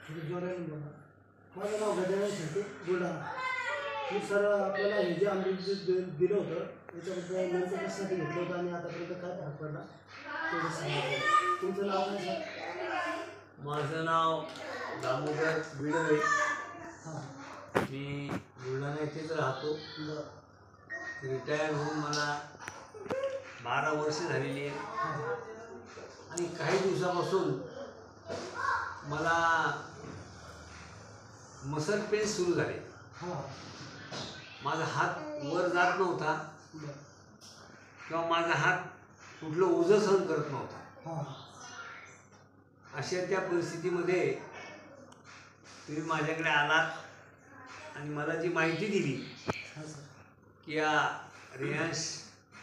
माझं नाव गजानन शेट्टी बुलढाणा. मी सर आपल्याला हे जे अमृत दिलं होतं त्याच्याबद्दल नंतर कशासाठी घेतलं होतं आणि आतापर्यंत काय फरक पडला तेवढं सांगितलं. तुमचं नाव काय सर? माझं नाव दामोदर बिडवे. हां, मी बुलढाणा येथेच राहतो. रिटायर होऊन मला 12 वर्ष झालेली आहे आणि काही दिवसापासून मला मसल पेन सुरू झाले. हां, माझा हात वर जात नव्हता किंवा माझा हात कुठलं ओझं सहन करत नव्हता. हां, अशा त्या परिस्थितीमध्ये तुम्ही माझ्याकडे आलात आणि मला जी माहिती दिली हां सर. की या रिलायन्स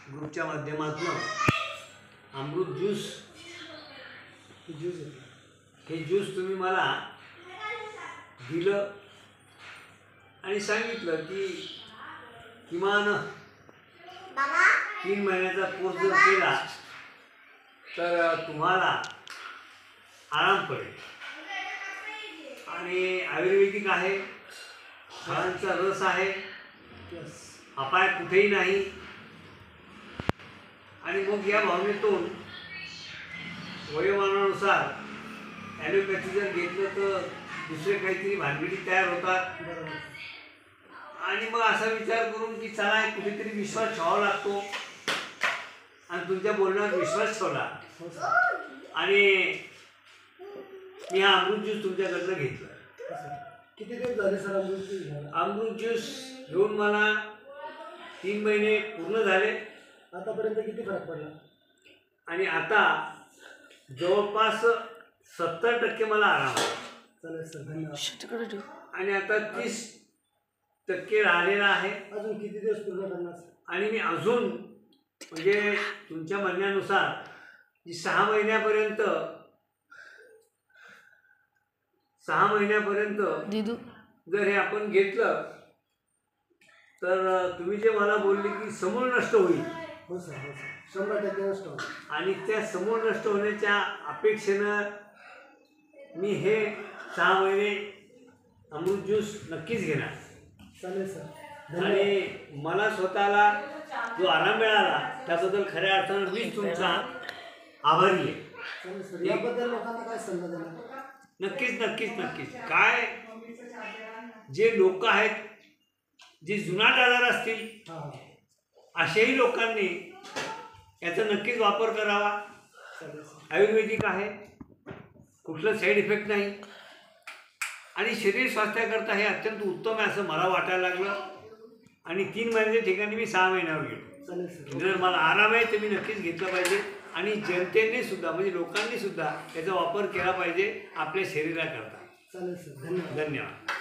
ग्रुपच्या माध्यमातून अमृत ज्यूस हे ज्यूस तुम्ही मला दिलं आणि सांगितलं की किमान 3 महिन्याचा कोर्स जर केला तर तुम्हाला आराम पडेल आणि आयुर्वेदिक आहे, फळांचा रस आहे, अपाय कुठेही नाही. आणि मग या भावनेतून वयोमानानुसार ॲलोपॅथी जर घेतलं तर दुसरे काहीतरी भानगडी तयार होतात. आणि मग असा विचार करून की चला कुठेतरी विश्वास ठेवावा लागतो आणि तुमच्या बोलण्यावर विश्वास ठेवला आणि मी हा अमृत ज्यूस तुमच्याकडनं घेतला. किती दिवस झाले सर अमृत ज्यूस? अमृत ज्यूस घेऊन मला 3 महिने पूर्ण झाले. आतापर्यंत किती फरक पडला? आणि आता जवळपास 70% मला आराम आहे. चालेल सर, धन्यवाद. आणि आता 30% राहिलेला आहे. अजून किती दिवस पूर्ण करणार? आणि मी अजून म्हणजे तुमच्या म्हणण्यानुसार जी 6 महिन्यापर्यंत जर हे आपण घेतलं तर तुम्ही जे मला बोलले की समूळ नष्ट होईल. हो सर, हो सर, 100% नष्ट होईल. आणि त्या समूळ नष्ट होण्याच्या अपेक्षेनं मी हे 6 महिने अमृत ज्यूस नक्कीच घेणार. चालेल सर. आणि मला स्वतःला जो आराम मिळाला त्याबद्दल खऱ्या अर्थानं मीच तुमचा आभारी आहे. चालेल सर. याबद्दल लोकांना काय सल्ला देणार? नक्कीच नक्कीच नक्कीच. काय जे लोक आहेत जे जुनाट आजार असतील हां, अशाही लोकांनी याचा नक्कीच वापर करावा. चालेल सर. आयुर्वेदिक आहे, कुठलं साईड इफेक्ट नाही आणि शरीर स्वास्थ्याकरता हे अत्यंत उत्तम आहे असं मला वाटायला लागलं. आणि 3 महिन्याच्या ठिकाणी मी 6 महिन्यावर गेलो. चालेल सर. जर मला आराम आहे तर मी नक्कीच घेतलं पाहिजे आणि जनतेने सुद्धा म्हणजे लोकांनी सुद्धा याचा वापर केला पाहिजे आपल्या शरीराकरता. चालेल सर, धन्यवाद. धन्यवाद.